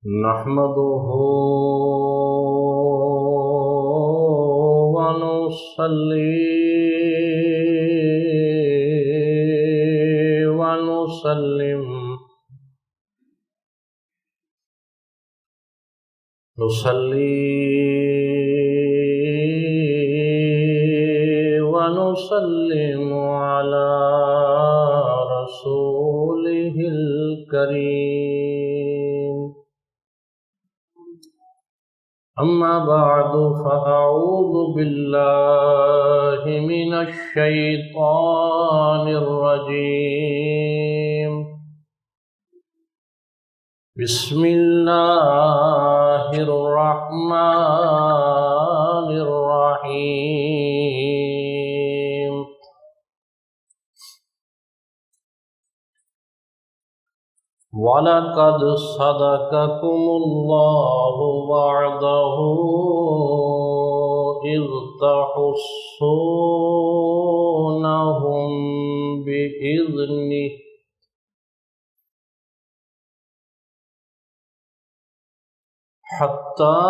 نحمده ونصلي ونسلم على رسوله الكريم. أما بعد فأعوذ بالله من الشيطان الرجيم. بسم الله الرحمن الرحيم. وَلَقَدْ صَدَقَكُمُ اللَّهُ وَعْدَهُ إِذْ تَحُسُّونَهُم بِإِذْنِهِ حَتَّى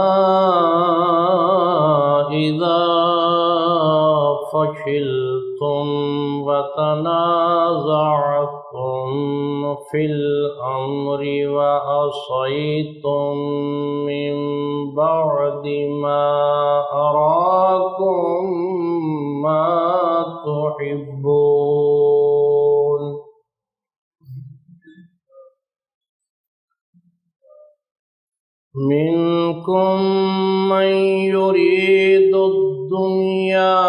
إِذَا فَشِلْتُمْ وَتَنَازَعْتُمْ فِي الْأَمْرِ وَعَصَيْتُمْ مِنْ بَعْدِ مَا أَرَاكُمْ مَا تُحِبُّونَ منكم من يريد الدنيا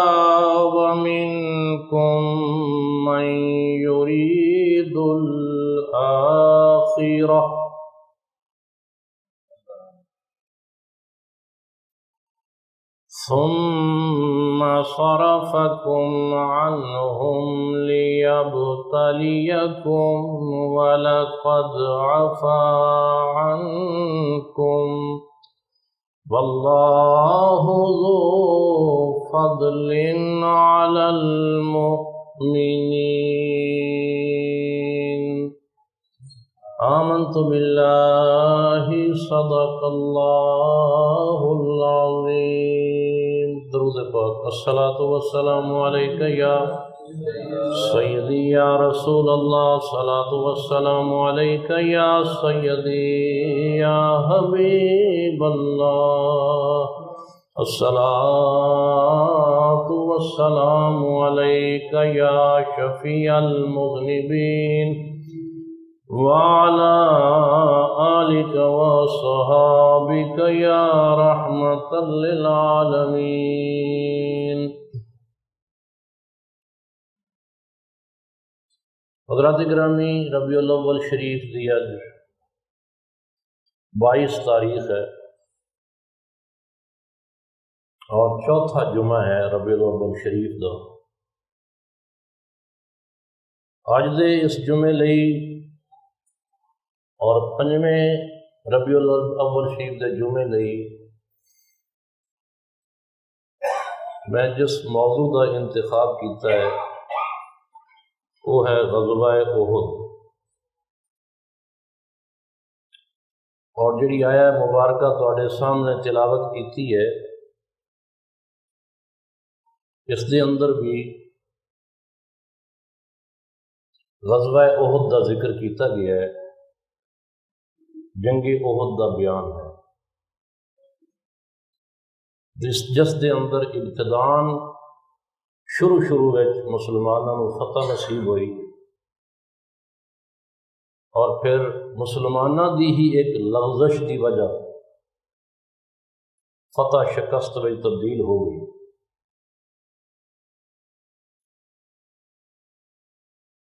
ومنكم من يريد الآخرة ثم صرفكم عنهم ليبتليكم ولقد عفا عنكم والله ذو فضل على المؤمنين. آمنت بالله صدق الله العظيم. درود پاک. الصلاة والسلام علیک یا سیدی یا رسول اللہ. الصلاة والسلام علیک یا سیدی یا حبیب اللہ. الصلاة والسلام علیک یا شفیع المذنبین وعلى آلك وصحابك يا رحمة للعالمين. حضرات گرامی، ربیع الاول شریف دی آج 22 تاریخ ہے اور چوتھا جمعہ ہے ربیع الاول شریف دا. آج دے اس جمعے لئی اور پنجویں ربیع الاول شریف دے جمعے لئی میں جس موضوع کا انتخاب کیتا ہے وہ ہے غزوہ احد. اور جڑی آیا مبارکہ تواڈے سامنے تلاوت کیتی ہے اس دے اندر بھی غزوہ احد کا ذکر کیتا گیا ہے، جنگ احد کا بیان ہے جس دے اندر ابتدان شروع مسلمانوں کو فتح نصیب ہوئی اور پھر مسلمانوں دی ہی ایک لغزش دی وجہ فتح شکست میں تبدیل ہو گئی.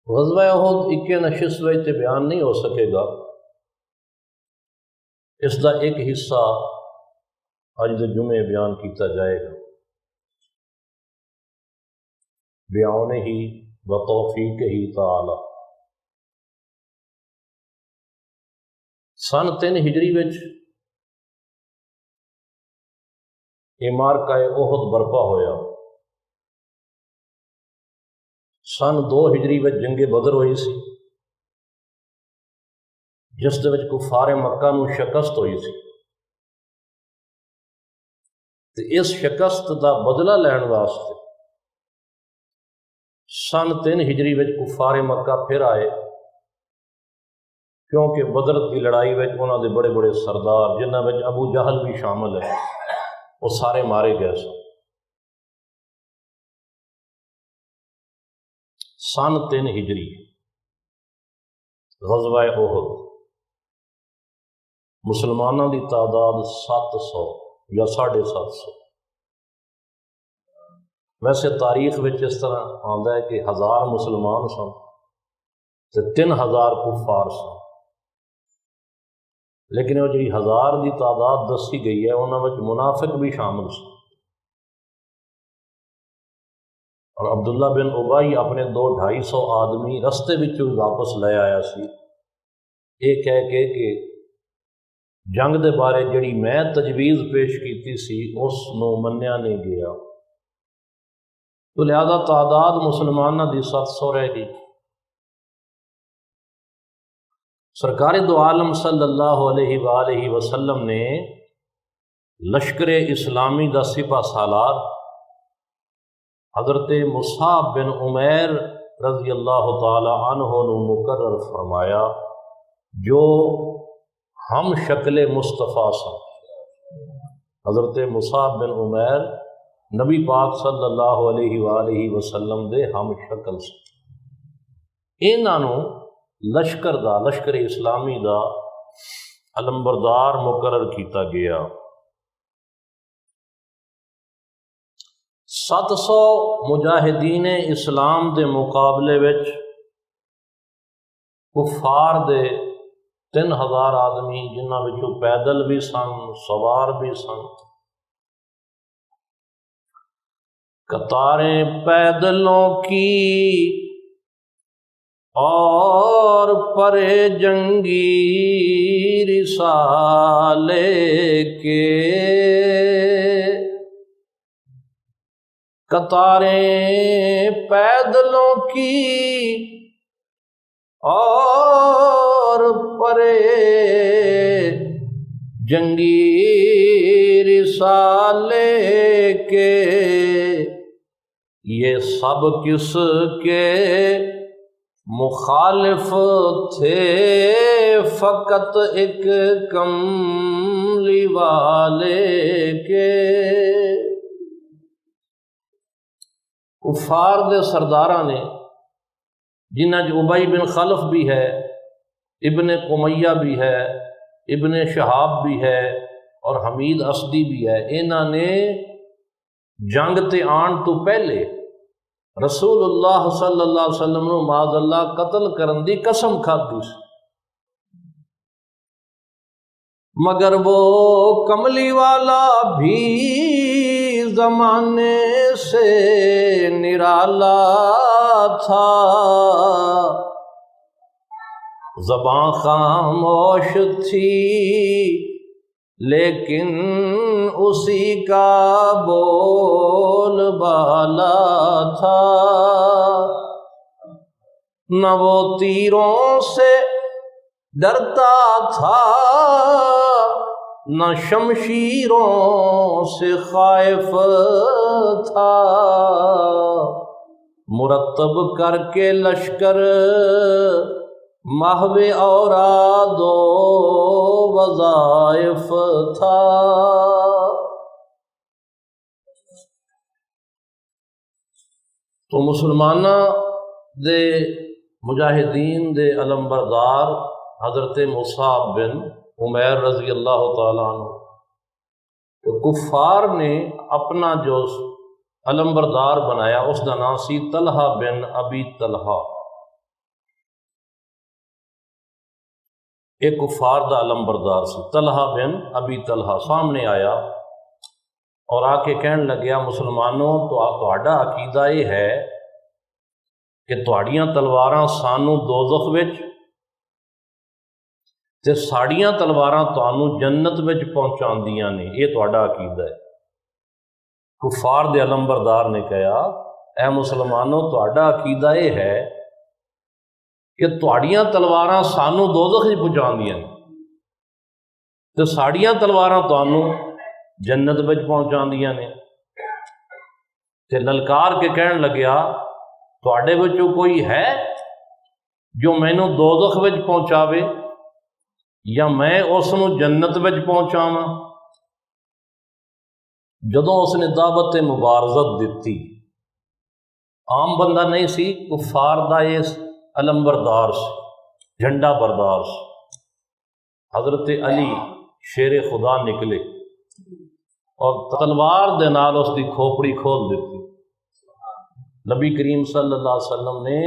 غزوہ احد ایک نشست میں بیان نہیں ہو سکے گا. اس کا ایک حصہ اج دے جمعے بیان کیتا جائے گا بیانے ہی بتوفیق ہی تعالی. سن 3 ہجری وچ یہ معرکہ احد برپا ہویا. سن 2 ہجری وچ جنگ بدر ہوئی سی. جس دے وچ کفار مکہ نو شکست ہوئی سی، تے اس شکست دا بدلہ لین واسطے سن 3 ہجری وچ کفار مکہ پھر آئے، کیونکہ بدر کی لڑائی وچ انہاں دے بڑے بڑے سردار جنہاں وچ ابو جہل بھی شامل ہے وہ سارے مارے گئے سن 3 ہجری غزوہ احد۔ مسلمانوں دی تعداد 700 یا 750۔ ویسے تاریخ وچ اس طرح آندا ہے کہ 1000 مسلمان سن تے 3000 کفار سن، لیکن وہ جی 1000 دی تعداد دسی گئی ہے انہاں وچ منافق بھی شامل سن، اور عبداللہ بن ابی اپنے 200-250 آدمی رستے وچوں واپس لے آیا سی، یہ کہہ کے کہ جنگ دے بارے جڑی میں تجویز پیش کیتی سی اس نو منیا نہیں گیا، تو لہذا تعداد مسلمانہ دی 700 رہ گئی۔ سرکار دو عالم صلی اللہ علیہ وآلہ وسلم نے لشکر اسلامی دا سپہ سالار حضرت مصعب بن عمیر رضی اللہ تعالی عنہ نو مقرر فرمایا، جو ہم شکل مصطفیٰ سن۔ حضرت مصعب بن عمیر نبی پاک صلی اللہ علیہ وآلہ وسلم دے ہم شکل سن۔ انہاں نو لشکر اسلامی دا علمبردار مقرر کیتا گیا۔ 700 مجاہدین اسلام دے مقابلے وچ کفار دے 3000 آدمی جنہاں وچوں پیدل بھی سن، سوار بھی سن۔ قطاریں پیدلوں کی اور پرے جنگی رسالے کے، قطاریں پیدلوں کی اور پرے جنگی رسالے کے، یہ سب کس کے مخالف تھے فقط ایک کملی والے کے۔ کفار دے سرداراں نے جنہ ابی بن خلف بھی ہے، ابن قمیہ بھی ہے، ابن شہاب بھی ہے اور حمید اسدی بھی ہے، انہاں نے جنگ تے آن تو پہلے رسول اللہ صلی اللہ علیہ وسلم نو معاذ اللہ قتل کرن دی قسم کھادی سی، مگر وہ کملی والا بھی زمانے سے نرالا تھا، زباں خاموش تھی لیکن اسی کا بول بالا تھا، نہ وہ تیروں سے ڈرتا تھا نہ شمشیروں سے خائف تھا، مرتب کر کے لشکر محو اوراد و وظائف تھا۔ تو مسلمانہ دے مجاہدین دے علمبردار حضرت مصعب بن عمیر رضی اللہ تعالیٰ عنہ، تو کفار نے اپنا جو علمبردار بنایا اس کا نام سی طلحہ بن ابی طلحہ، ایک کفار دا علمبردار سی طلحہ بن ابی طلحہ سامنے آیا اور آ کے کہن لگیا، مسلمانوں تو تہاڈا عقیدہ یہ ہے کہ تہاڈیاں تلواراں سانو دوزخ وچ تے ساڑیاں تلواراں تانوں جنت وچ پہنچاندیاں نے، یہ تہاڈا عقیدہ ہے۔ کفار دے علمبردار نے کہا، اے مسلمانوں تہاڈا عقیدہ یہ ہے کہ تہاڈیاں تلواراں سانو دوزخ وچ پہنچاندیاں تے ساڈیاں تلواراں تانوں جنت وچ پہنچاندیاں نے۔ تے للکار کے کہن لگیا تہاڈے وچوں کوئی ہے جو مینوں دوزخ وچ پہنچاوے یا میں اس نوں جنت وچ پہنچاواں؟ جدوں اس نے دعوت مبارزت دتی، عام بندہ نہیں سی، کفار دا یہ علمبردار سی، جھنڈا بردار سی۔ حضرت علی شیر خدا نکلے اور تلوار دے نال اس دی کھوپڑی کھول دیتی۔ نبی کریم صلی اللہ علیہ وسلم نے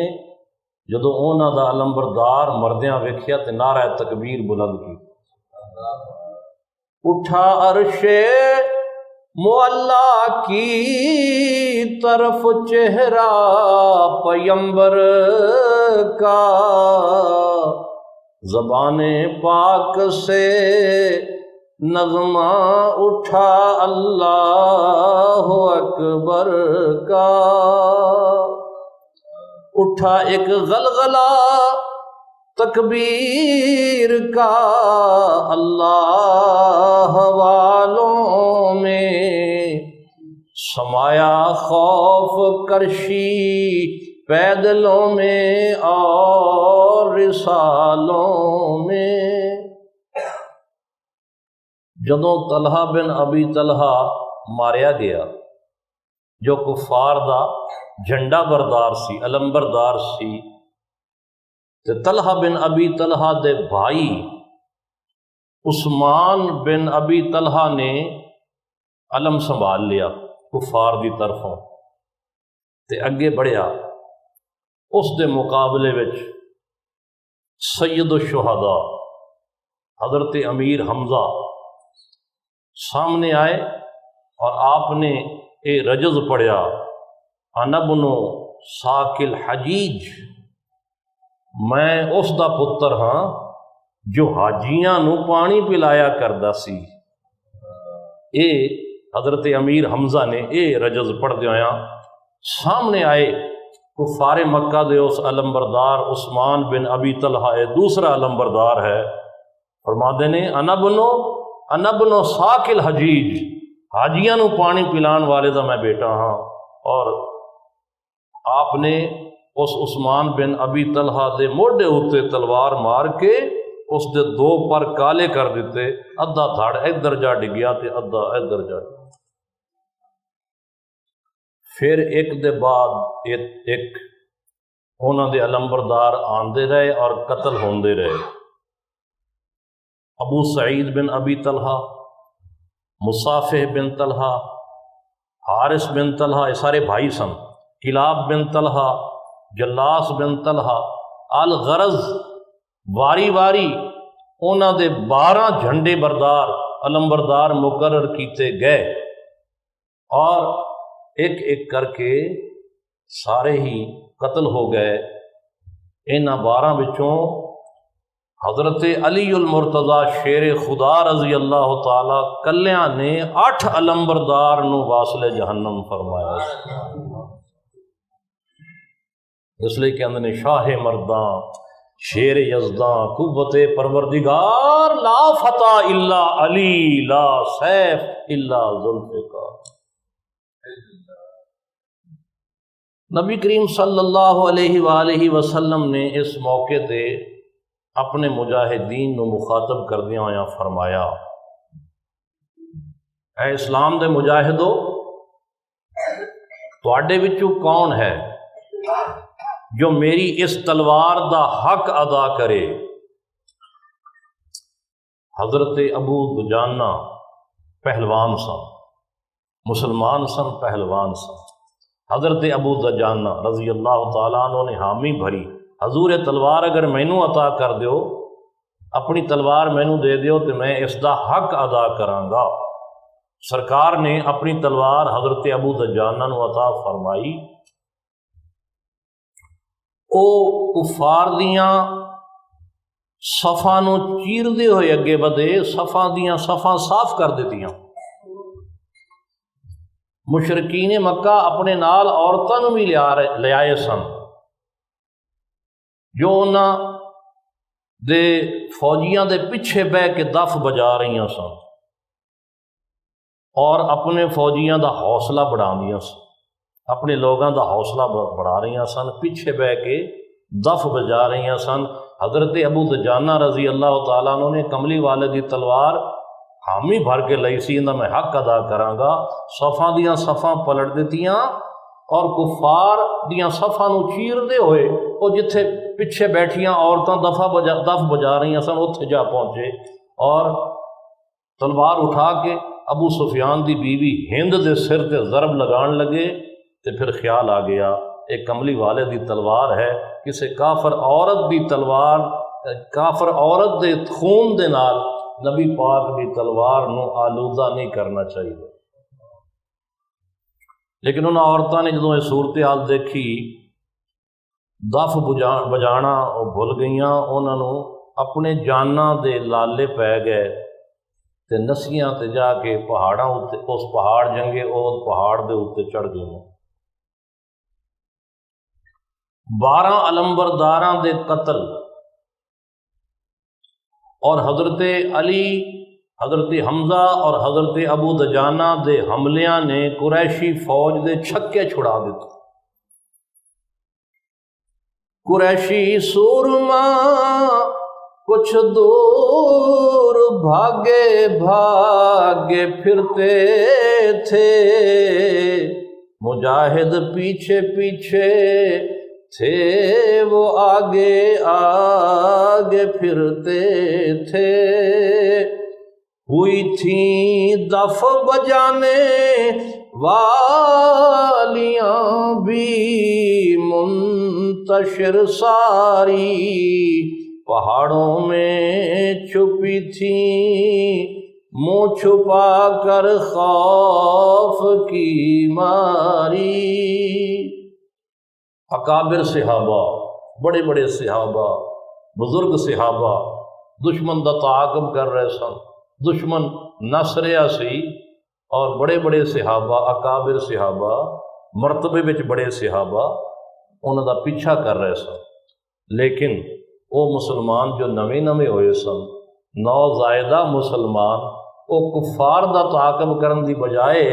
جدوں انہاں دا علمبردار مردیاں ویکھیا تے نعرہ تکبیر بلند کی، اٹھا عرش معلا کی طرف چہرہ پیمبر کا، زبان پاک سے نغمہ اٹھا اللہ اکبر کا، اٹھا ایک غلغلہ تکبیر کا، اللہ والوں میں سمایا خوف کرشی پیدلوں میں اور رسالوں میں۔ جدوں طلحہ بن ابی طلحہ ماریا گیا جو کفار دا جھنڈا بردار سی، علمبردار سی، تے طلحہ بن ابی طلحہ دے بھائی عثمان بن ابی طلحہ نے علم سنبھال لیا کفار دی طرفوں تے اگے بڑھیا۔ اس دے مقابلے وچ سید الشہداء حضرت امیر حمزہ سامنے آئے اور آپ نے اے رجز پڑھیا، انا ابن ساکل حجیج، میں اس دا پتر ہاں جو حاجیاں نو پانی پلایا کردا سی۔ اے حضرت امیر حمزہ نے اے رجز پڑھ دیاں سامنے آئے کفار مکہ دے اس علمبردار عثمان بن ابی طلحہ، اے دوسرا علمبردار ہے، فرماندے نے انا ابن ساکل حجیج، حاجیاں نو پانی پلان والے دا میں بیٹا ہاں۔ اور آپ نے اس عثمان بن ابی طلحہ دے موڈے ہوتے تلوار مار کے اس دے دو پر کالے کر دیتے، ادھا دھڑ ادھر جا ڈگیا تے ادھا ادھر جا۔ پھر ایک دے بعد ایک انہاں دے علمبردار آندے رہے اور قتل ہوندے رہے۔ ابو سعید بن ابی طلحہ، مصافح بن طلحہ، حارث بن طلحہ، یہ سارے بھائی سن، کلاب بن طلحہ، جلاس بن طلحہ، الغرض واری واری انہاں دے 12 جھنڈے بردار علمبردار مقرر کیتے گئے اور ایک ایک کر کے سارے ہی قتل ہو گئے۔ انہاں 12 وچوں حضرت علی المرتضیٰ شیر خدا رضی اللہ تعالی کلیاں نے 8 علمبردار نو واصل جہنم فرمایا، اس لیے کہ اندر شاہ مرداں شیر یزداں قوت پروردگار، لا فتح الا علی لا سیف الا ذوالفقار۔ نبی کریم صلی اللہ علیہ وآلہ وسلم نے اس موقع تے اپنے مجاہدین نو مخاطب کردیاں ہویاں فرمایا، اے اسلام دے مجاہدو، تواڈے وچوں کون ہے جو میری اس تلوار دا حق ادا کرے؟ حضرت ابو دجانہ پہلوان سن، مسلمان سن، پہلوان سن۔ حضرت ابو دجانہ رضی اللہ تعالیٰ عنہ نے حامی بھری، حضور تلوار اگر مینوں عطا کر دیو، اپنی تلوار مینوں دے دیو تو میں اس دا حق ادا کراں گا۔ سرکار نے اپنی تلوار حضرت ابو دجانہ نو عطا فرمائی۔ او کفار دیاں صفاں نو چیر دے ہوئے اگے بدے، صفاں دیاں صفاں صاف کر دیتیاں۔ مشرکین مکہ اپنے نال عورتاں نو بھی لے آئے سن، جو انہاں دے فوجیاں دے پیچھے بہ کے دف بجا رہی سن اور اپنے فوجیاں دا حوصلہ بڑھا دیا سن، اپنے لوگاں دا حوصلہ بڑھا رہی سن، پیچھے بہ کے دف بجا رہی سن۔ حضرت ابو دجانہ رضی اللہ تعالیٰ عنہ نے کملی والے دی تلوار حامی بھر کے لئی سی، انہاں میں حق ادا کراں گا، صفاں دیاں صفاں پلٹ دیتیاں اور کفار دیاں صفاں نو چیر دے ہوئے وہ جتھے پیچھے بیٹھیاں عورتاں دف بجا رہی سن اتھے جا پہنچے اور تلوار اٹھا کے ابو سفیان دی بیوی ہند دے سر تے ضرب لگان لگے۔ تے پھر خیال آ گیا ایک کملی والے دی تلوار ہے، کسے کافر عورت دی تلوار، کافر عورت دے خون دے نال نبی پاک دی تلوار نو آلودہ نہیں کرنا چاہیے۔ لیکن انہاں عورتاں نے جدوں یہ صورتحال دیکھی دف بجانا وہ بھول گئیاں، انہاں نو اپنے جاناں دے لالے پے گئے تے نسیاں تے جا کے پہاڑاں اتے اس پہاڑ جنگے احد پہاڑ دے اتے چڑھ گئیاں۔ 12 علمبرداراں دے قتل اور حضرت علی، حضرت حمزہ اور حضرت ابو دجانہ دے حملیاں نے قریشی فوج دے چھکے چھڑا دیتے۔ قریشی سورما کچھ دور بھاگے بھاگے پھرتے تھے، مجاہد پیچھے پیچھے تھے، وہ آگے آگے پھرتے تھے۔ ہوئی تھیں دف بجانے والیاں بھی منتشر ساری، پہاڑوں میں چھپی تھیں منہ چھپا کر خوف کی ماری۔ اکابر صحابہ، بڑے بڑے صحابہ، بزرگ صحابہ دشمن دا تعاقب کر رہے سن، دشمن نس رہا سی اور بڑے بڑے صحابہ، اکابر صحابہ، مرتبے وچ بڑے صحابہ انہاں دا پیچھا کر رہے سن۔ لیکن وہ مسلمان جو نویں نویں ہوئے سن، نوزائیدہ مسلمان، وہ کفار دا تعاقب کرن دی بجائے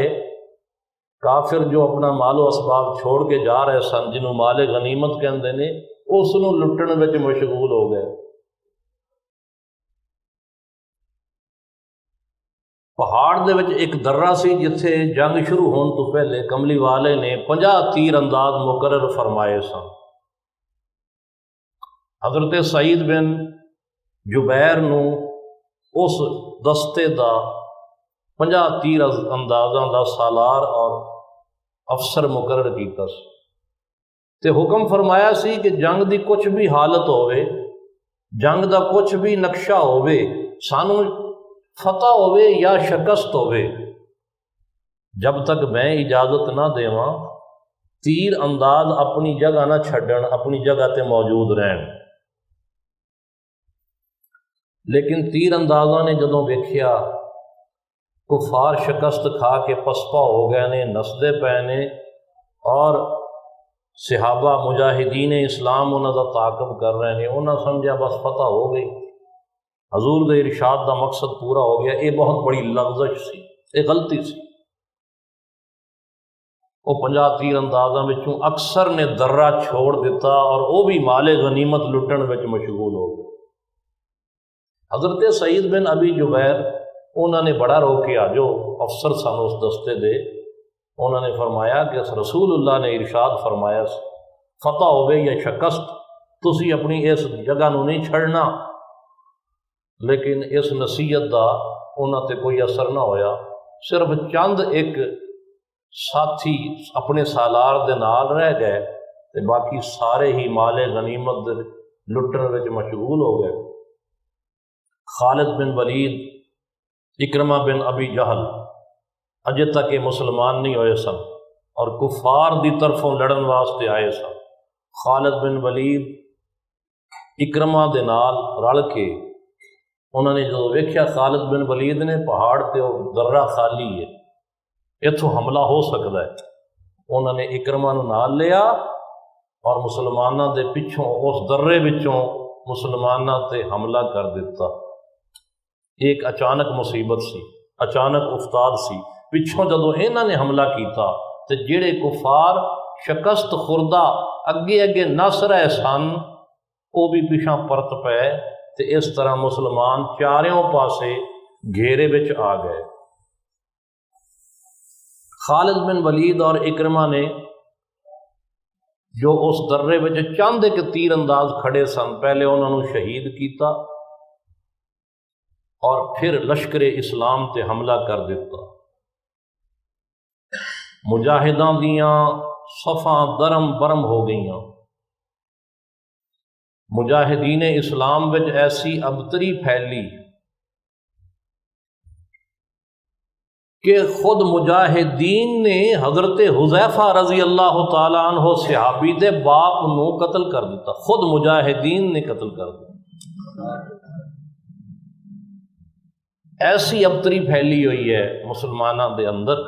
کافر جو اپنا مال و اسباب چھوڑ کے جا رہے سن، جنہوں مال غنیمت کہندے نے، اس نوں لٹن وچ مشغول ہو گئے۔ پہاڑ دے وچ ایک درہ سی جتھے جنگ شروع ہون تو پہلے کملی والے نے 50 تیر انداز مقرر فرمائے سن۔ حضرت سعید بن جبیر نو اس دستے دا 50 تیر اندازاں دا سالار اور افسر مقرر کیتا سی تے حکم فرمایا سی کہ جنگ دی کچھ بھی حالت ہوئے، جنگ دا کچھ بھی نقشہ ہوئے، سانو فتح ہوئے یا شکست ہوئے، جب تک میں اجازت نہ دیواں تیر انداز اپنی جگہ نہ چھڈن، اپنی جگہ تے موجود رہن۔ لیکن تیر اندازاں نے جدوں ویکھیا کفار شکست کھا کے پسپا ہو گئے نے، نسدے پے نے، اور صحابہ مجاہدین اسلام انہاں دا تعاقب کر رہے ہیں، انہاں سمجھا بس فتح ہو گئی، حضور دے ارشاد دا مقصد پورا ہو گیا۔ یہ بہت بڑی لغزش سی، یہ غلطی سی۔ وہ 50 تیر اندازاں وچوں اکثر نے درہ چھوڑ دیتا اور وہ بھی مال غنیمت لٹن وچ مشغول ہو گئے۔ حضرت سعید بن ابی جبیر انہوں نے بڑا روکیا، جو افسر سن اس دستے دے، انہوں نے فرمایا کہ رسول اللہ نے ارشاد فرمایا فتح ہو گئی یا شکست، تسی اپنی اس جگہ نو نہیں چھڑنا۔ لیکن اس نصیحت دا انہوں تے کوئی اثر نہ ہویا، صرف چند ایک ساتھی اپنے سالار دے نال رہ گئے تے باقی سارے ہی مال غنیمت دے لٹن وچ مشغول ہو گئے۔ خالد بن ولید، اکرمہ بن ابی جہل اجے تک یہ مسلمان نہیں ہوئے سن اور کفار دی طرفوں لڑن واسطے آئے سن۔ خالد بن ولید اکرمہ دے نال رل کے انہوں نے جو ویکھیا خالد بن ولید نے پہاڑ تے وہ درہ خالی ہے، اتھوں حملہ ہو سکتا ہے، انہوں نے اکرمہ نو نال لیا اور مسلمانوں دے پچھوں اس درے وچوں مسلمانوں تے حملہ کر دیتا۔ ایک اچانک مصیبت سی، اچانک افتاد سی، پچھوں جدوں انہاں نے حملہ کیتا تے جڑے کفار شکست خوردہ اگے اگے نس رہے سن وہ بھی پیچھاں پرت پے تے اس طرح مسلمان چاروں پاسے گھیرے وچ آ گئے۔ خالد بن ولید اور اکرمہ نے جو اس درے وچ چند ایک تیر انداز کھڑے سن، پہلے انہوں نے شہید کیتا اور پھر لشکر اسلام تے حملہ کر دیتا۔ مجاہداں دیاں صفاں درم برم ہو گئیاں۔ مجاہدین اسلام وچ ایسی ابتری پھیلی کہ خود مجاہدین نے حضرت حذیفہ رضی اللہ تعالیٰ عنہ صحابی دے باپ نو قتل کر دیتا، خود مجاہدین نے قتل کر دیا۔ ایسی ابتری پھیلی ہوئی ہے مسلمانوں دے اندر،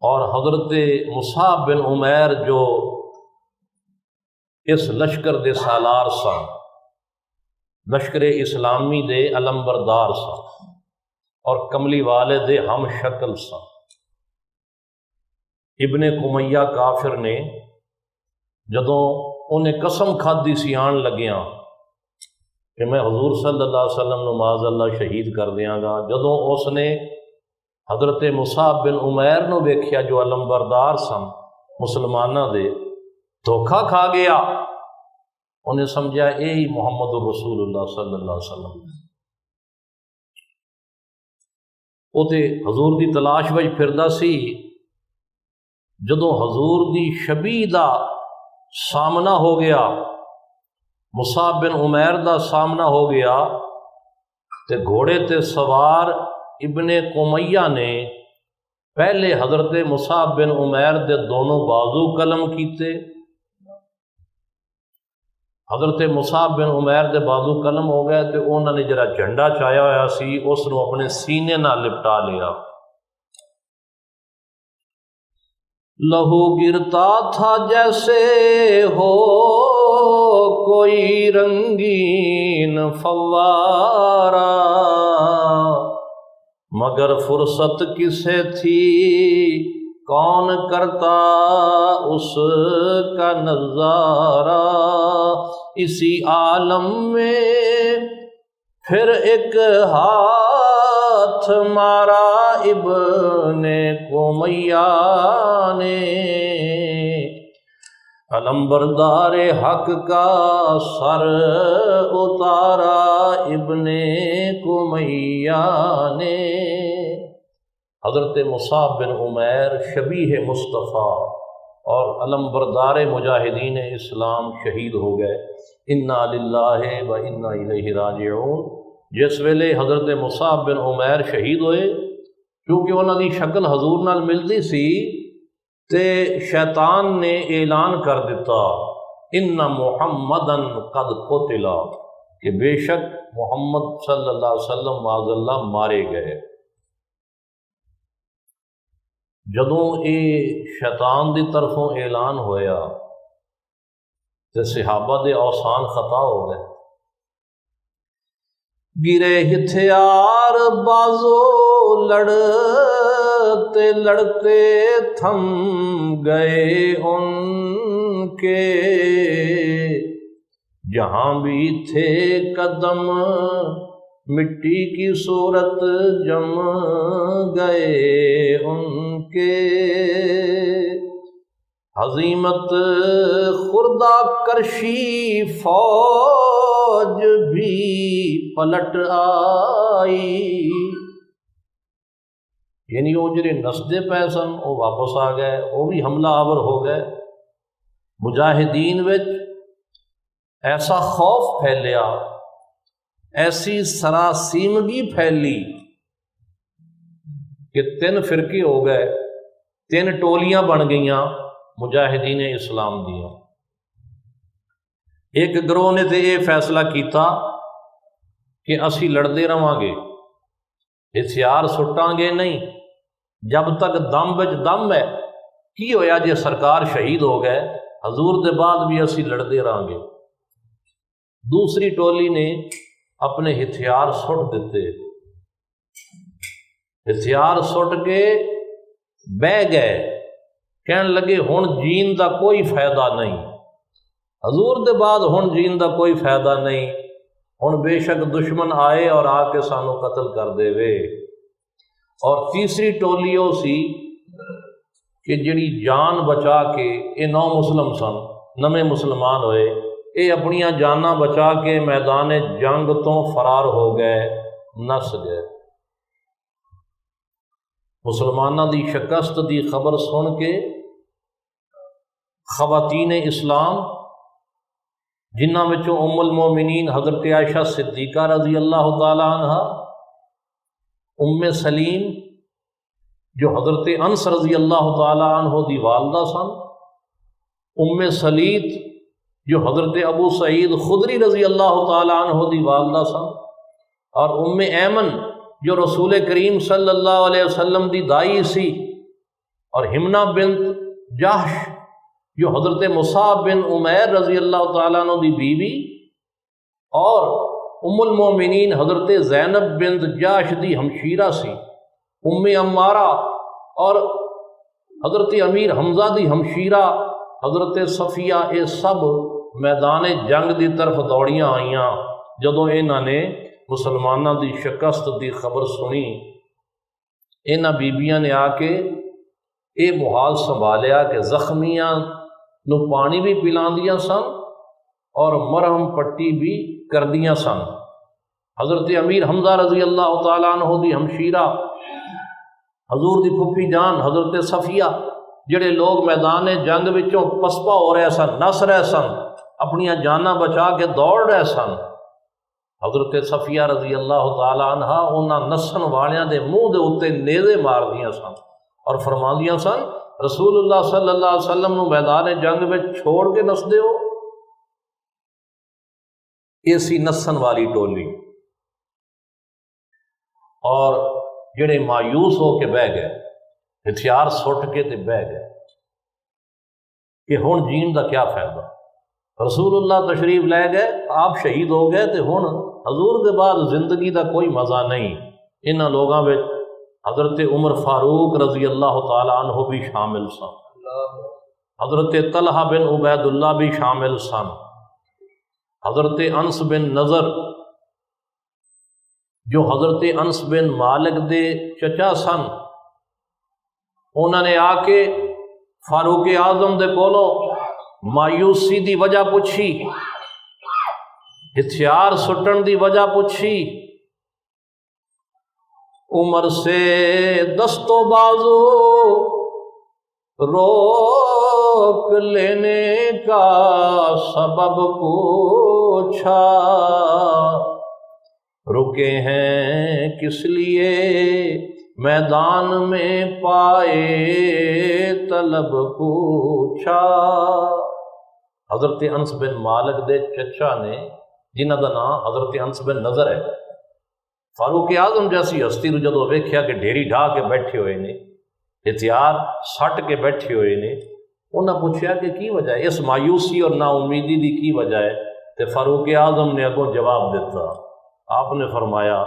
اور حضرت مصعب بن عمیر جو اس لشکر دے سالار سن، لشکر اسلامی دے علمبردار سن اور کملی والے دے ہم شکل سن۔ ابن کمیہ کافر نے جدوں انہیں قسم کھادی سی آن لگیاں کہ میں حضور صلی اللہ علیہ وسلم نو معاذ اللہ شہید کر دیاں گا، جدوں اس نے حضرت مصعب بن عمیر نو ویکھیا جو علمبردار سن مسلمانوں دے، دھوکھا کھا گیا، انہیں سمجھا یہی محمد رسول اللہ صلی اللہ علیہ وسلم۔ وہ تے حضور دی تلاش وچ پھردا سی، جدوں حضور دی شبیہ دا سامنا ہو گیا، مصعب بن عمیر دا سامنا ہو گیا، تے گھوڑے تے سوار ابن کمیہ نے پہلے حضرت مصعب بن عمیر دے دونوں بازو قلم کیتے، حضرت مصعب بن عمیر دے بازو قلم ہو گئے تے انہوں نے جڑا جھنڈا چایا ہوا سی اس نو اپنے سینے نال لپٹا لیا۔ لہو گرتا تھا جیسے ہو کوئی رنگین فوارہ، مگر فرصت کسے تھی کون کرتا اس کا نظارہ، اسی عالم میں پھر ایک ہاتھ مارا ابن کمیہ نے، علمبردار حق کا سر اتارا ابن کمیہ نے۔ حضرت مصعب بن عمیر شبیہ مصطفیٰ اور علمبردار مجاہدین اسلام شہید ہو گئے۔ انا للہ و انا الیہ راجعون۔ جس ویلے حضرت مصعب بن عمیر شہید ہوئے، کیونکہ انہوں دی شکل حضور نال ملتی سی، تے شیطان نے اعلان کر دیتا ان محمدن قد قتل، کہ بے شک محمد صلی اللہ علیہ وسلم معاذ اللہ مارے گئے۔ جدوں یہ شیطان دی طرفوں اعلان ہویا تے صحابہ دے اوسان خطا ہو گئے، گرے ہتھیار بازو لڑتے لڑتے تھم گئے ان کے، جہاں بھی تھے قدم مٹی کی صورت جم گئے ان کے، ہزیمت خوردہ کرشی فوج بھی پلٹ آئی، یعنی وہ جڑے نسدے پے سن وہ واپس آ گئے، وہ بھی حملہ آور ہو گئے۔ مجاہدین وچ ایسا خوف پھیلیا، ایسی سراسیمگی پھیلی کہ 3 فرقے ہو گئے، 3 ٹولیاں بن گئیاں مجاہدین اسلام دیاں۔ ایک گروہ نے تے یہ فیصلہ کیتا کہ اسی لڑتے رہاں گے، ہتھیار سٹاں گے نہیں، جب تک دم وچ دم ہے کی ہویا جے سرکار شہید ہو گئے، حضور دے بعد بھی اسی لڑتے رہاں گے۔ دوسری ٹولی نے اپنے ہتھیار سٹ دیتے، ہتھیار سٹ کے بہ گئے، کہن لگے ہن جین دا کوئی فائدہ نہیں، حضور دے بعد ہن جین دا کوئی فائدہ نہیں، ہن بے شک دشمن آئے اور آ کے سانو قتل کر دے وے۔ اور تیسری ٹولی وہ سی کہ جڑی جان بچا کے، یہ نو مسلم سن، نویں مسلمان ہوئے، یہ اپنیاں جاناں بچا کے میدان جنگ تو فرار ہو گئے، نس گئے۔ مسلمانوں دی شکست دی خبر سن کے خواتین اسلام، جنہاں وچوں ام المومنین حضرت عائشہ صدیقہ رضی اللہ تعالی عنہ، ام سلیم جو حضرت انس رضی اللہ تعالی عنہ دی والدہ سن، ام سلیت جو حضرت ابو سعید خدری رضی اللہ تعالی عنہ دی والدہ سن، اور ام ایمن جو رسول کریم صلی اللہ علیہ وسلم دی دائی سی، اور ہمنہ بنت جحش جو حضرت مصعب بن عمیر رضی اللہ تعالیٰ عنہ دی بیوی، اور ام المومنین حضرت زینب بنت جحش دی ہمشیرہ سی، ام عمارہ، اور حضرت امیر حمزہ دی ہمشیرہ حضرت صفیہ، یہ سب میدان جنگ دی طرف دوڑیاں آئیاں جدوں انہاں نے مسلمانوں دی شکست دی خبر سنی۔ انہاں بیبیاں نے آ کے یہ محال سنبھالیا کہ زخمیاں نو پانی بھی پلاندیاں سن اور مرہم پٹی بھی کردیاں سن۔ حضرت امیر حمزہ رضی اللہ تعالیٰ عنہ دی ہمشیرہ، حضور دی پھپھی جان حضرت صفیہ، جڑے لوگ میدان جنگ وچوں پسپا ہو رہے سن، نس رہے سن، اپنیاں جاناں بچا کے دوڑ رہے سن، حضرت صفیہ رضی اللہ تعالی عنہ انہاں نسن والیاں دے منہ دے اوتے نیزے مار دیاں سن اور فرماندیاں سن رسول اللہ صلی اللہ علیہ وسلم نو میدان جنگ میں چھوڑ کے نس دے ہو۔ ایسی نسن والی ٹولی، اور جڑے مایوس ہو کے بہ گئے، ہتھیار سٹ کے تے بہ گئے کہ ہن جین دا کیا فائدہ، رسول اللہ تشریف لے گئے، آپ شہید ہو گئے، تے ہن حضور دے بعد زندگی دا کوئی مزہ نہیں۔ انہاں لوگاں وچ حضرت عمر فاروق رضی اللہ تعالی عنہ بھی شامل سن، حضرت طلحہ بن عبید اللہ بھی شامل سن، حضرت انس بن نضر جو حضرت انس بن مالک دے چچا سن، انہوں نے آ کے فاروق اعظم دے کولوں مایوسی دی وجہ پوچھی، ہتھیار سٹن دی وجہ پوچھی، عمر سے دست و بازو روک لینے کا سبب پوچھا، رکے ہیں کس لیے میدان میں پائے طلب پوچھا۔ حضرت انس بن مالک دے چچا نے، جنہ دا نام حضرت انس بن نضر ہے، فاروق اعظم جیسی ہستی نو جدوں ویکھیا کہ ڈھیری ڈھا کے بیٹھے ہوئے نے، ہتھیار سٹ کے بیٹھے ہوئے نے، انہاں پوچھا کہ کی وجہ ہے، اس مایوسی اور نا امیدی دی کی وجہ ہے؟ تے فاروق اعظم نے اگوں جواب دیتا، آپ نے فرمایا،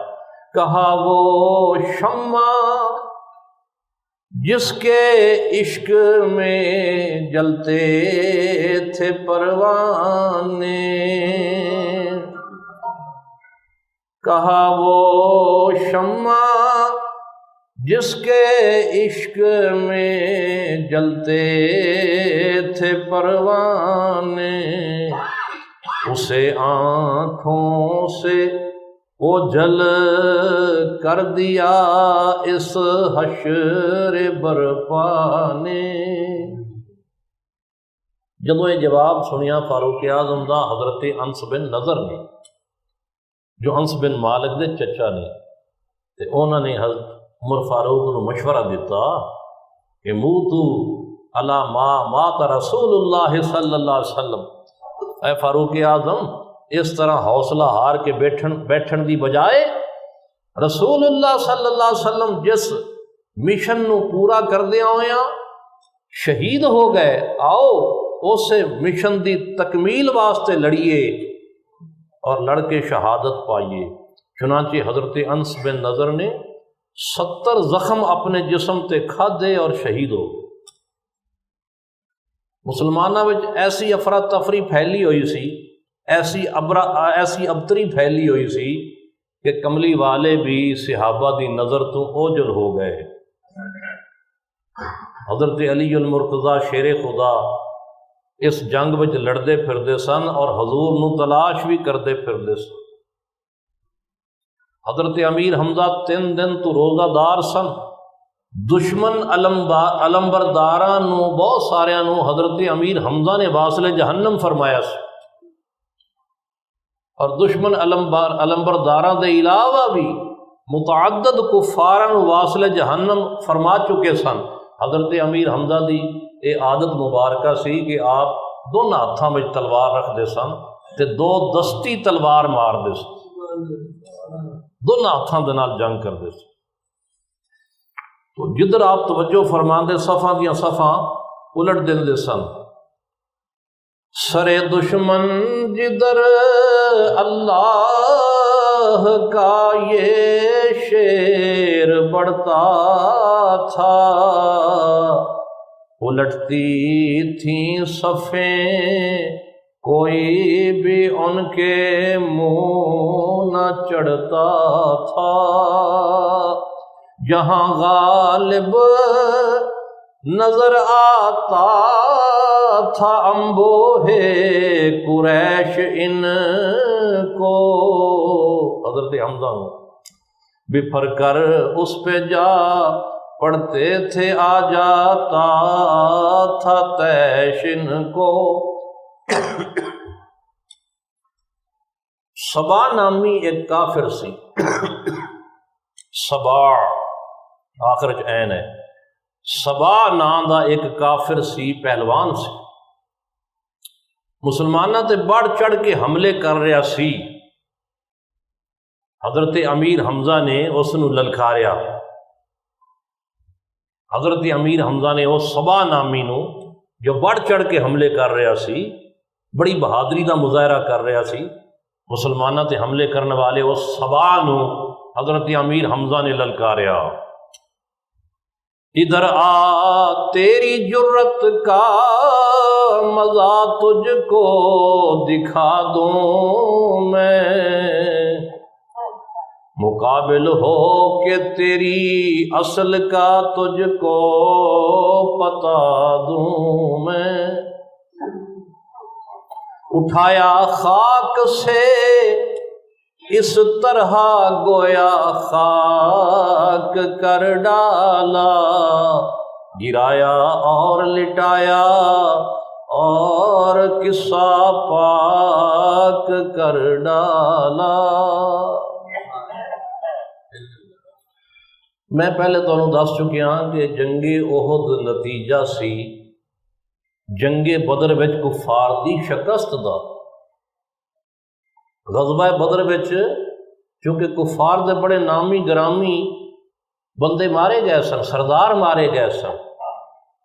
کہا وہ شمع جس کے عشق میں جلتے تھے پروانے، کہا وہ شمع جس کے عشق میں جلتے تھے پروانے، اسے آنکھوں سے وہ جل کر دیا اس حشر برپا نے۔ جدوں یہ جواب سنیا فاروق اعظم دا حضرت انس بن نضر نے، جو انس بن مالک دے چچا نے، تے انہوں نے حضرت عمر فاروق کو مشورہ دیتا کہ موتو علی ما مات رسول اللہ صلی اللہ علیہ وسلم، اے فاروق اعظم اس طرح حوصلہ ہار کے بیٹھن دی بجائے رسول اللہ صلی اللہ علیہ وسلم جس مشن نو پورا کردیا ہویا شہید ہو گئے، آؤ اسے مشن دی تکمیل واسطے لڑیے اور لڑ کے شہادت پائیے۔ چنانچہ حضرت انس بن نضر نے 70 زخم اپنے جسم تے کھادے اور شہید ہو گئے۔ مسلمانوں وچ ایسی افراتفری پھیلی ہوئی سی، ایسی ابتری پھیلی ہوئی سی کہ کملی والے بھی صحابہ دی نظر تو اوجل ہو گئے۔ حضرت علی المرتضیٰ شیر خدا اس جنگ وچ لڑدے پھردے سن اور حضور نو تلاش بھی کردے پھردے سن۔ حضرت امیر حمزہ 3 دن تو روزہ دار سن۔ دشمن علمبرداراں نو بہت ساریاں نو حضرت امیر حمزہ نے واصل جہنم فرمایا سی، اور دشمن علمبرداراں دے علاوہ بھی متعدد کفاراں نو واصل جہنم فرما چکے سن۔ حضرت امیر حمزہ دی یہ عادت مبارکہ سی کہ آپ دونوں ہاتھاں وچ تلوار رکھدے سن تے 2 دستی تلوار ماردے سن، دونوں ہاتھاں دے نال جنگ کردے سن۔ تو جدھر آپ توجہ فرماندے صفاں دیاں صفاں الٹ دے سن۔ سرے دشمن جدھر اللہ کا یہ شیر بڑھتا تھا، الٹتی تھیں صفیں کوئی بھی ان کے منہ نہ چڑھتا تھا۔ جہاں غالب نظر آتا تھا انبوہ قریش ان کو، حضرت حمزہ بپھر کر اس پہ جا پڑھتے تھے، آ جاتا تھا طیش ان کو۔ صبا نامی ایک کافر سی، صبا آخر چ عین ہے، صبا نام دا ایک کافر سی، پہلوان سی، مسلمانوں تے بڑھ چڑھ کے حملے کر رہا سی۔ حضرت امیر حمزہ نے اس نو للکاریا، حضرت امیر حمزہ نے اس صبا نامی نو جو بڑھ چڑھ کے حملے کر رہا سی، بڑی بہادری دا مظاہرہ کر رہا سی، مسلمانوں تے حملے کرنے والے اس صبا نو حضرت امیر حمزہ نے للکاریا، ادھر آ تیری جرت کا مزہ تجھ کو دکھا دوں میں، مقابل ہو کہ تیری اصل کا تجھ کو پتا دوں میں۔ اٹھایا خاک سے اس طرح گویا خاک کر ڈالا، گرایا اور لٹایا اور قصہ پاک کر ڈالا۔ میں پہلے تمہیں دس چکیا کہ جنگ احد نتیجہ سی جنگ بدر وچ کفار دی شکست دا۔ غزوہ بدر وچ چونکہ کفار دے بڑے نامی گرامی بندے مارے گئے سن، سردار مارے گئے سن،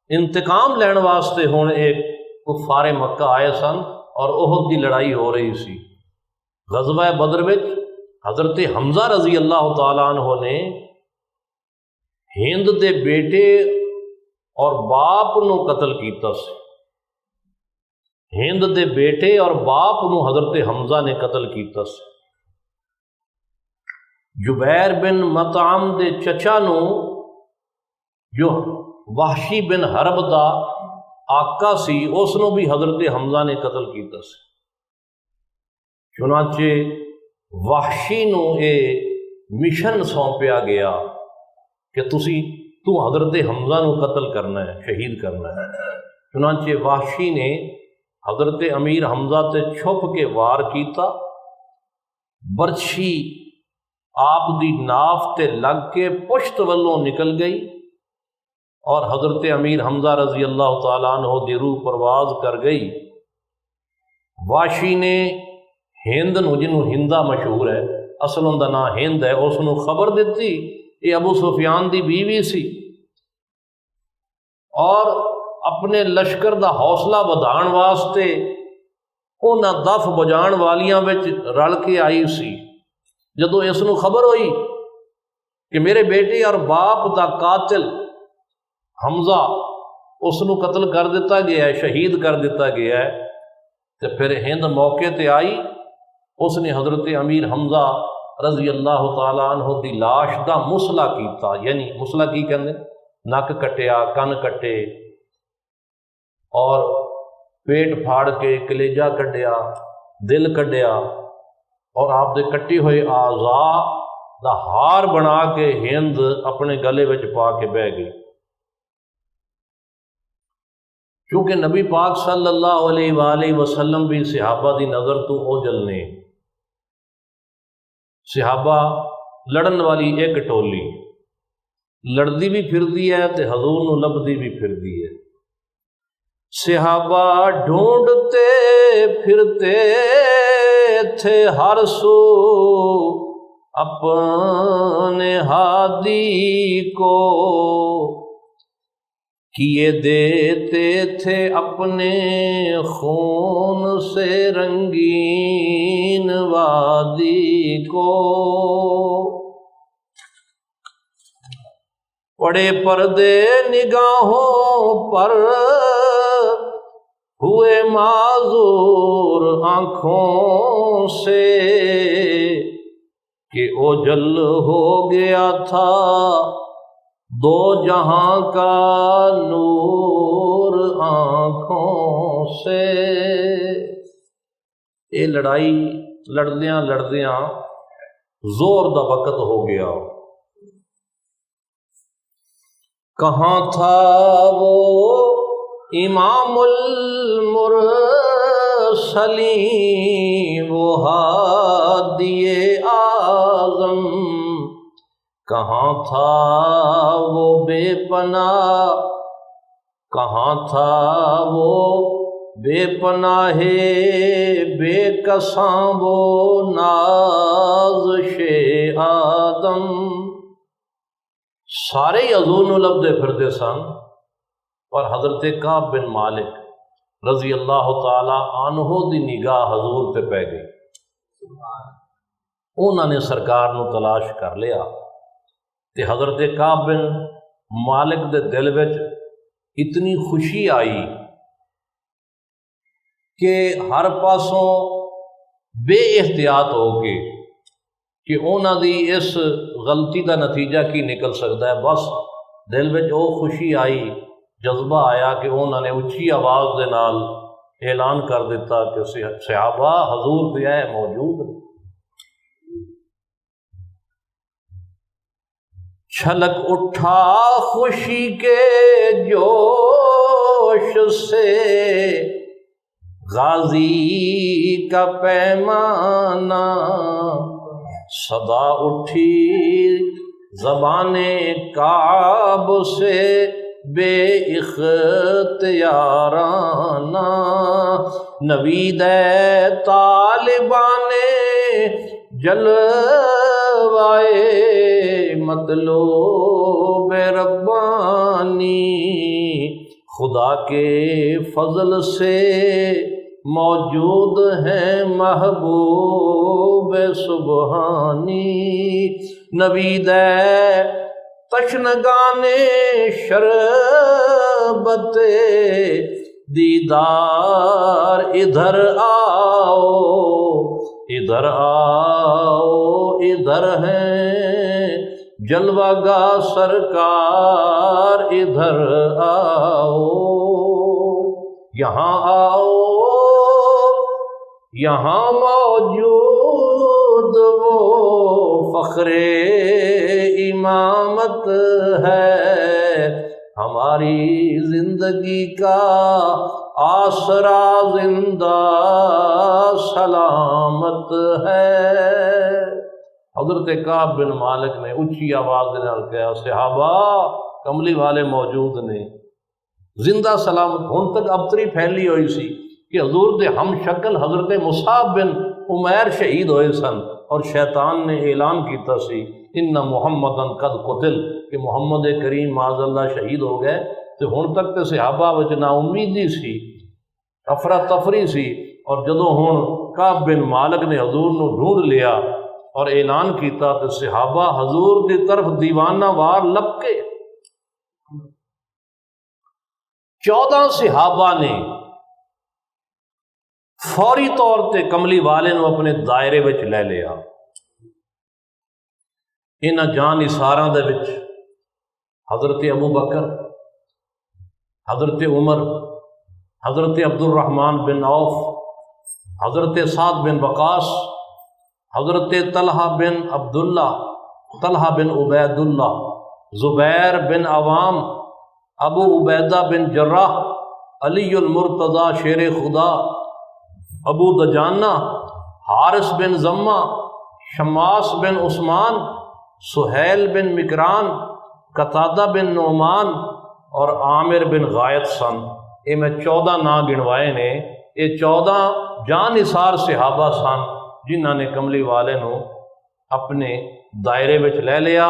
انتقام لین واسطے ہن ایک کفار مکہ آئے سن اور احد دی لڑائی ہو رہی سی۔ غزوہ بدر وچ حضرت حمزہ رضی اللہ تعالیٰ عنہ نے ہند دے بیٹے اور باپ نو قتل کیتا سی، ہند دے بیٹے اور باپ نو حضرت حمزہ نے قتل کیتا سی۔ جبیر بن مطعم دے چچا نو جو وحشی بن حرب دا آقا سی، اس نو بھی حضرت حمزہ نے قتل کیتا سی۔ چنانچہ وحشی نو اے مشن سونپیا گیا کہ تو حضرت حمزہ نو قتل کرنا ہے، شہید کرنا ہے۔ چنانچہ وحشی نے حضرت امیر حمزہ تے چھپ کے وار کیتا، برچھی آپ دی ناف تے لگ کے پشت والوں نکل گئی اور حضرت امیر حمزہ رضی اللہ تعالیٰ عنہ دی روح پرواز کر گئی۔ وحشی نے ہند نو، جنوں ہندا مشہور ہے، اصل ان دا نام ہند ہے، اس نو خبر دیتی، یہ ابو سفیان دی بیوی سی، اور اپنے لشکر دا حوصلہ ودھان واسطے انہاں دف بجان والیاں وچ رل کے آئی سی۔ جدوں اس نو خبر ہوئی کہ میرے بیٹے اور باپ دا قاتل حمزہ اس نو قتل کر دیتا گیا ہے، شہید کر دیتا گیا ہے، تو پھر ہند موقع تے آئی، اس نے حضرت امیر حمزہ رضی اللہ تعالیٰ عنہ دی لاش دا مسلا کیتا، یعنی مسلا کی کہندے، نک کٹیا، کن کٹے اور پیٹ پھاڑ کے کلیجہ کڈیا، دل کڈیا، اور آپ دے کٹی ہوئے اعضاء دا ہار بنا کے ہند اپنے گلے وچ پا کے بہ گئی۔ کیونکہ نبی پاک صلی اللہ علیہ وآلہ وسلم بھی صحابہ دی نظر تو اوجل نے، صحابہ لڑن والی ایک ٹولی لڑدی بھی پھردی ہے تے حضور نو لبدی بھی پھردی ہے۔ صحابہ ڈھونڈتے پھرتے تھے ہر سو اپنے ہادی کو، کیے دیتے تھے اپنے خون سے رنگین وادی کو، پڑے پردے نگاہوں پر ہوئے معذور آنکھوں سے، کہ اوجل ہو گیا تھا دو جہاں کا نور آنکھوں سے۔ یہ لڑائی لڑدیاں لڑدیاں زور دا وقت ہو گیا۔ کہاں تھا وہ امام المرسلین وہ ہادی اعظم، کہاں تھا وہ بے پناہ، کہاں تھا وہ بے پناہ بے کساں وہ نازش آدم۔ سارے ہی حضور نو لبدے پھردے سن، اور حضرت کعب بن مالک رضی اللہ تعالی عنہ دی نگاہ حضور تے پہ گئی۔ انہوں نے سرکار نو تلاش کر لیا، تے حضرت کعب بن مالک دے دل وچ اتنی خوشی آئی کہ ہر پاسوں بے احتیاط ہو کے کہ انہوں دی اس غلطی دا نتیجہ کی نکل سکتا ہے، بس دل وچ وہ خوشی آئی، جذبہ آیا کہ انہوں نے اچھی آواز دے نال اعلان کر دیتا کہ صحابہ حضور پہ ہے موجود۔ چھلک اٹھا خوشی کے جوش سے غازی کا پیمانہ، صدا اٹھی زبان کعب سے بے اختیارانہ، نوید طالبان جلوائے مطلوب ربانی، خدا کے فضل سے موجود ہیں محبوب سبحانی، نوید تشنگان شربت دیدار ادھر آؤ، ادھر آؤ، ادھر ہیں جلوہ گاہ سرکار، ادھر آؤ، یہاں آؤ، یہاں موجود وہ فخر امامت ہے، ہماری زندگی کا آسرا زندہ سلامت ہے۔ حضرت کعب بن مالک نے اونچی آواز کے نال کہا، صحابہ کملی والے موجود نے، زندہ سلامت۔ ہن تک ابتری پھیلی ہوئی سی کہ حضور دے ہم شکل حضرت مصعب بن عمیر شہید ہوئے سن، اور شیطان نے اعلان کیتا سی ان محمدن قد قتل، کہ محمد کریم معاذ اللہ شہید ہو گئے، تو ہن تک تو صحابہ وچ نا امیدی سی، افراتفری سی، اور جدوں ہن کعب بن مالک نے حضور نو ڈھونڈ لیا اور اعلان کیتا تو صحابہ حضور دی طرف دیوانہ وار لپکے۔ 14 صحابہ نے فوری طور تے کملی والے نو اپنے دائرے وچ لے لیا۔ انہاں جان نثاراں دے وچ حضرت ابو بکر، حضرت عمر، حضرت عبد الرحمن بن عوف، حضرت سعد بن وقاص، حضرت طلحہ بن عبداللہ، طلحہ بن عبید اللہ، زبیر بن عوام، ابو عبیدہ بن جراح، علی المرتضی شیر خدا، ابو دجانہ، حارث بن زمہ، شماس بن عثمان، سہیل بن مکران، قتادہ بن نعمان اور عامر بن غائط سن۔ یہ میں 14 نام گنوائے نے، یہ 14 جان نثار صحابہ سن جنہاں نے کملی والے نو اپنے دائرے وچ لے لیا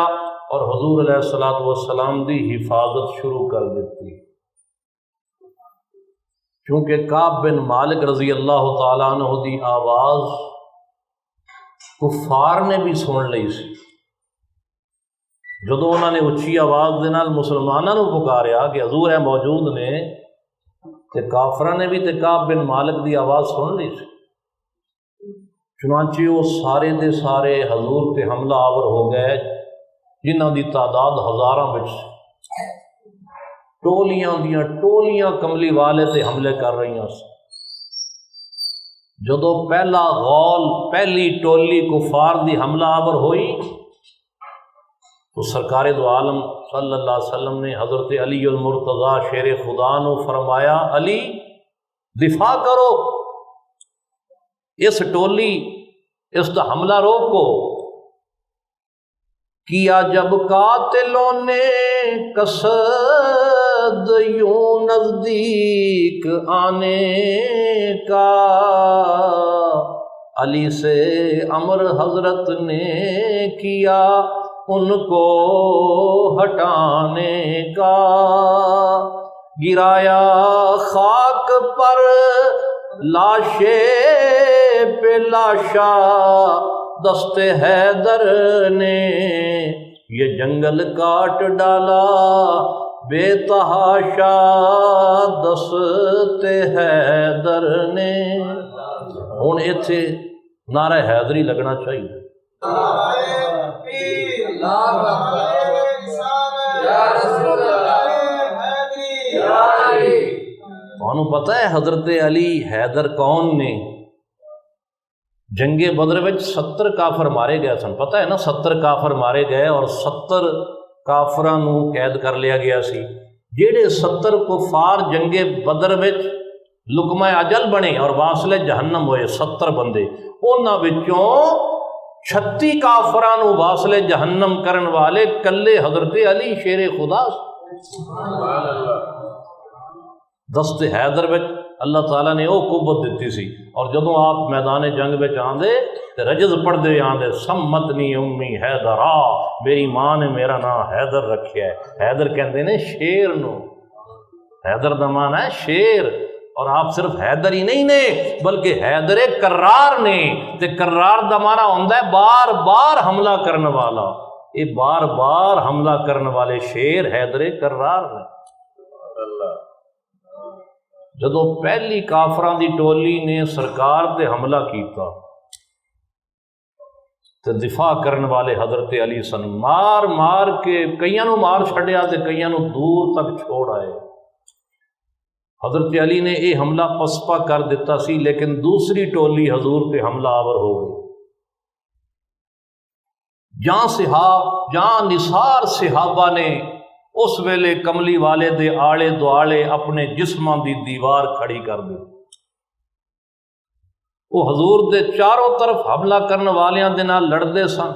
اور حضور علیہ الصلوۃ والسلام دی حفاظت شروع کر دیتی۔ کیونکہ کعب بن مالک رضی اللہ تعالیٰ عنہ دی آواز کفار نے بھی سن لئی سی۔ جدو انہوں نے اچھی آواز دے نال مسلمانوں نو پکاریا کہ حضور ہے موجود نے، تے کافراں نے بھی تے کعب بن مالک دی آواز سن لی سی۔ چنانچہ وہ سارے دے سارے حضور تے حملہ آور ہو گئے، جنہاں دی تعداد ہزاراں وچ، ٹولیاں دیاں ٹولیاں کملی والے تے حملے کر رہی ہیں۔ جدو پہلا غول، پہلی ٹولی کفار دی حملہ آور ہوئی تو سرکار دو عالم صلی اللہ علیہ وسلم نے حضرت علی المرتضی شیر خدا نو فرمایا، علی دفاع کرو، اس ٹولی اس دا حملہ روکو۔ کیا جب قاتلوں نے قصد یوں نزدیک آنے کا، علی سے امر حضرت نے کیا ان کو ہٹانے کا، گرایا خاک پر لاشے پہ لاشا دست حیدر نے، یہ جنگل کاٹ ڈالا بے تحاشا دست حیدر نے۔ ہن ایتھے نعرہ حیدری لگنا چاہیے۔ تانوں پتہ ہے حضرت علی حیدر کون نے؟ جنگ بدر وچ 70 کافر مارے گئے سن، پتہ ہے نا، 70 کافر مارے گئے اور 70 کافراں نو قید کر لیا گیا سی۔ جہڑے 70 کفار جنگ بدر وچ لقمہ اجل بنے اور واصل جہنم ہوئے 70 بندے، انہاں وچوں 36 کافراں نو واصل جہنم کرن والے کلے حضرت علی شیر خدا۔ دست حیدر وچ اللہ تعالیٰ نے وہ قوت دیتی سی، اور جدوں آپ میدان جنگ وچ آندے تے رجز پڑھدے آندے، سمتنی امی حیدرا، میری ماں نے میرا نام حیدر رکھیا ہے۔ حیدر کہندے نے شیر نو، حیدر دا معنی ہے شیر، اور آپ صرف حیدر ہی نہیں نے بلکہ حیدر کرار نے، تے کرار دا معنی ہوندا ہے بار بار حملہ کرنے والا۔ یہ بار بار حملہ کرنے والے شیر حیدر کرار نے۔ جدو پہلی کافراں دی ٹولی نے سرکار تے حملہ کیتا تے دفاع کرنے والے حضرت علی سن، مار مار کے کئیاں نو مار چھڑیا تے کئیاں نو دور تک چھوڑ آئے۔ حضرت علی نے یہ حملہ پسپا کر دیتا سی، لیکن دوسری ٹولی حضور تے حملہ آور ہو گئی۔ جہاں نثار صحابہ نے اس ویلے کملی والے دے آڑے دوالے اپنے جسماں دی دیوار کھڑی کر دی۔ وہ حضور دے چاروں طرف حملہ کرنے والیاں دے نال لڑدے سن،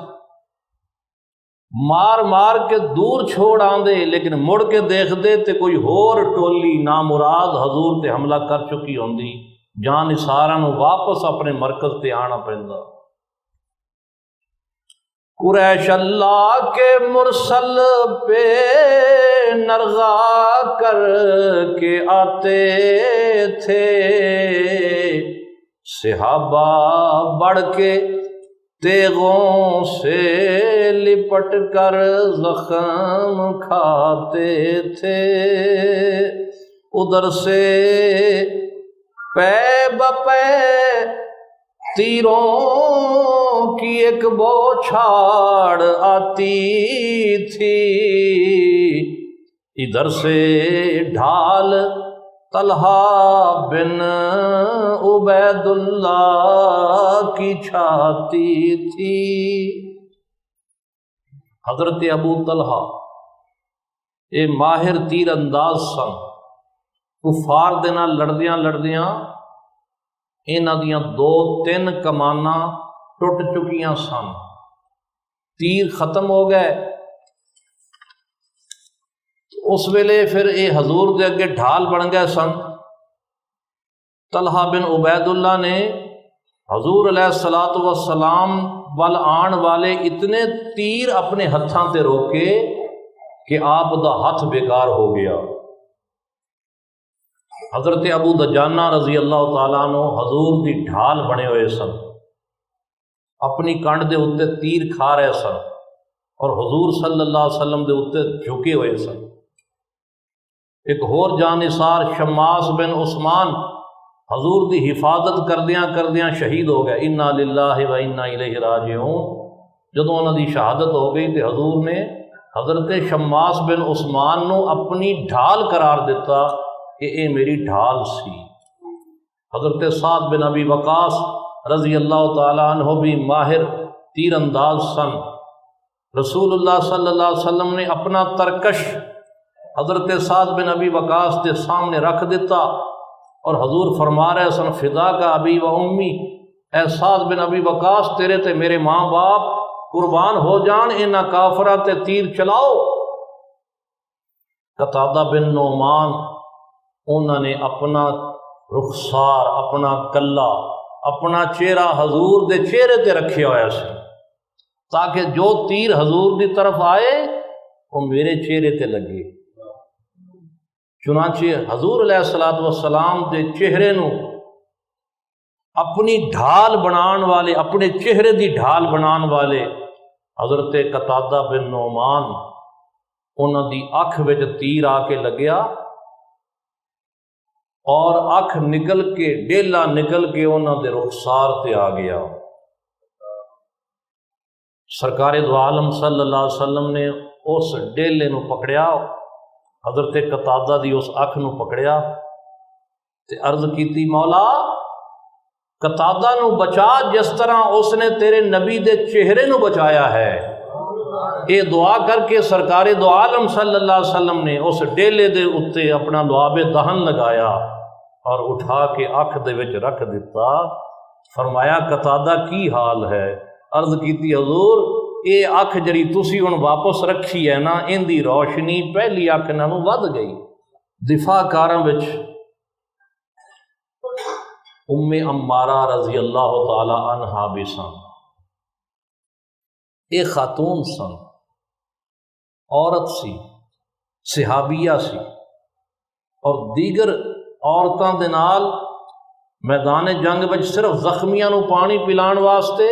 مار مار کے دور چھوڑ آندے، لیکن مڑ کے دیکھ دے تے کوئی ہور ٹولی نامراد حضور تے حملہ کر چکی ہوندی، جان نثاراں نو واپس اپنے مرکز تے آنا پیندا۔ قریش اللہ کے مرسل پہ نرغا کر کے آتے تھے، صحابہ بڑھ کے تیغوں سے لپٹ کر زخم کھاتے تھے، ادھر سے پے بپے تیروں کی ایک بوچھاڑ آتی تھی، ادھر سے ڈھال طلحہ بن عبید اللہ کی چھاتی تھی۔ حضرت ابو طلحہ یہ ماہر تیر انداز سن، کفار دے نال لڑدیاں لڑدیاں انہاں دیاں 2-3 کماناں ٹوٹ چکیاں سن، تیر ختم ہو گئے۔ اس ویلے پھر یہ حضور دے اگے ڈھال بن گئے سن۔ طلحہ بن عبید اللہ نے حضور علیہ الصلوۃ والسلام ول آن والے اتنے تیر اپنے ہتھاں تے روکے کہ آپ دا ہاتھ بیکار ہو گیا۔ حضرت ابو دجانہ رضی اللہ تعالیٰ عنہ حضور دی ڈھال بنے ہوئے سن، اپنی کنڈ دے اتنے تیر کھا رہے سن اور حضور صلی اللہ علیہ وسلم دے اتنے جھکے ہوئے سن۔ ایک اور جانثار شماس بن عثمان حضور دی حفاظت کردیاں شہید ہو گئے۔ انا للہ و انا الیہ راجعون۔ جدوں انہاں دی شہادت ہو گئی تے حضور نے حضرت شماس بن عثمان نو اپنی ڈھال قرار دیتا کہ اے میری ڈھال سی۔ حضرت سعد بن ابی وقاص رضی اللہ تعالیٰ عنہ بھی ماہر تیر انداز سن۔ رسول اللہ صلی اللہ علیہ وسلم نے اپنا ترکش حضرت سعد بن ابی وقاص کے سامنے رکھ دیتا اور حضور فرما رہے سن فدا کا ابی و امی، اے سعد بن ابی وقاص تیرے تے میرے ماں باپ قربان ہو جان، انہاں کافراں تے تیر چلاؤ۔ قتادہ بن نعمان انہوں نے اپنا رخسار، اپنا کلا، اپنا چہرہ حضور دے چہرے تے رکھے ہوا سی تاکہ جو تیر حضور دی طرف آئے وہ میرے چہرے تے لگے۔ چنانچہ حضور علیہ الصلوۃ والسلام دے چہرے نو اپنی ڈھال بنان والے، اپنے چہرے دی ڈھال بنان والے حضرت قتادہ بن نعمان انہاں دی اکھ وچ تیر آ کے لگیا اور اکھ نکل کے ڈیلا نکل کے انہاں دے رخسار تے آ گیا۔ سرکار دو عالم صلی اللہ علیہ وسلم نے اس ڈیلے نو پکڑیا، حضرت قتادہ دی اس اکھ نو پکڑیا تے عرض کیتی مولا قتادہ نو بچا جس طرح اس نے تیرے نبی دے چہرے نو بچایا ہے۔ یہ دعا کر کے سرکار دو عالم صلی اللہ علیہ وسلم نے اس ڈیلے دے اتے اپنا لعاب دہن لگایا اور اٹھا کے اکھ دے وچ رکھ دیتا۔ فرمایا قتادہ کی حال ہے؟ عرض کیتی حضور اے اکھ جڑی تسی ہن واپس رکھی ہے نا، ان دی روشنی پہلی اکھ نالوں ود گئی۔ دفاع کاراں وچ ام امارہ رضی اللہ تعالی عنہا بھی سن۔ ایک خاتون سن، عورت سی، صحابیہ سی، اور دیگر عورتاں دے نال میدان جنگ وچ صرف زخمیاں نو پانی پلان واسطے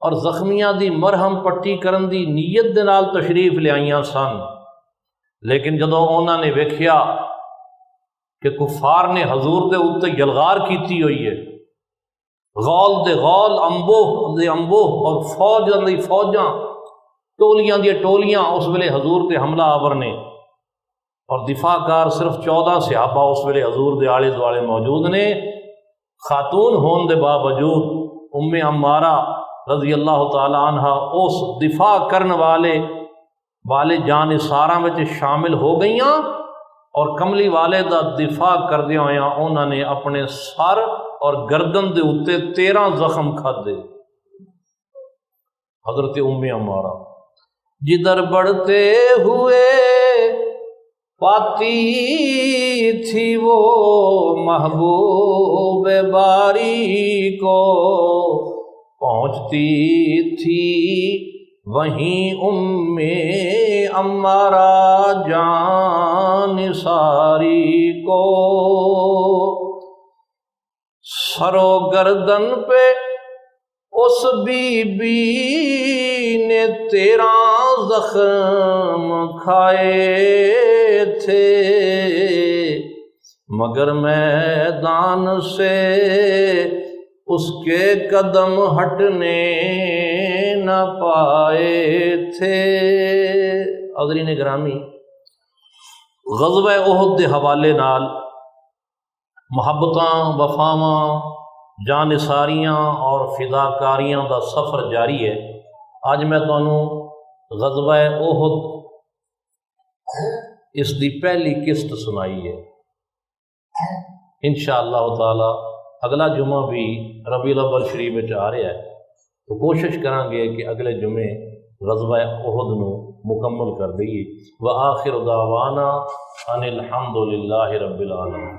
اور زخمیاں دی مرہم پٹی کرن دی نیت دے نال تشریف لے آئیاں سن، لیکن جدوں انہاں نے ویکھیا کہ کفار نے حضور دے اوتے یلغار کیتی ہوئی ہے، غول دے غول، انبوہ دے انبوہ، اور فوجاں دی فوجاں، ٹولیاں دی ٹولیاں اس ویلے حضور تے حملہ آور نے، اور دفاع کار صرف 14 صحابہ اس ویلے حضور دے آلے دوالے موجود نے۔ خاتون ہون دے باوجود ام امارہ رضی اللہ تعالی عنہ اس دفاع کرن والے جانثاراں وچ شامل ہو گئیاں، اور کملی والے دا دفاع کردیاں ہویاں انہاں نے اپنے سر اور گردن دے اتے 13 زخم کھدے۔ حضرت ام امارہ جدھر بڑھتے ہوئے پاتی تھی وہ محبوب باری کو، پہنچتی تھی وہیں ام امارا جان ساری کو، سر و گردن پہ اس بی بی نے 13 زخم کھائے تھے، مگر میدان سے اس کے قدم ہٹنے نہ پائے تھے۔ حاضرین گرامی، غزوہ احد دے حوالے نال محبتاں، وفاواں، جانثاریاں اور فداکاریاں دا سفر جاری ہے۔ اج میں تانوں غزوہ احد اس دی پہلی قسط سنائی ہے۔ انشاءاللہ تعالی اگلا جمعہ بھی ربیع الاول شریف وچ آ رہا ہے، تو کوشش کریں گے کہ اگلے جمعے غزوہ احد نو مکمل کر دئیے۔ وآخر دعوانا ان الحمد للہ رب العالمین۔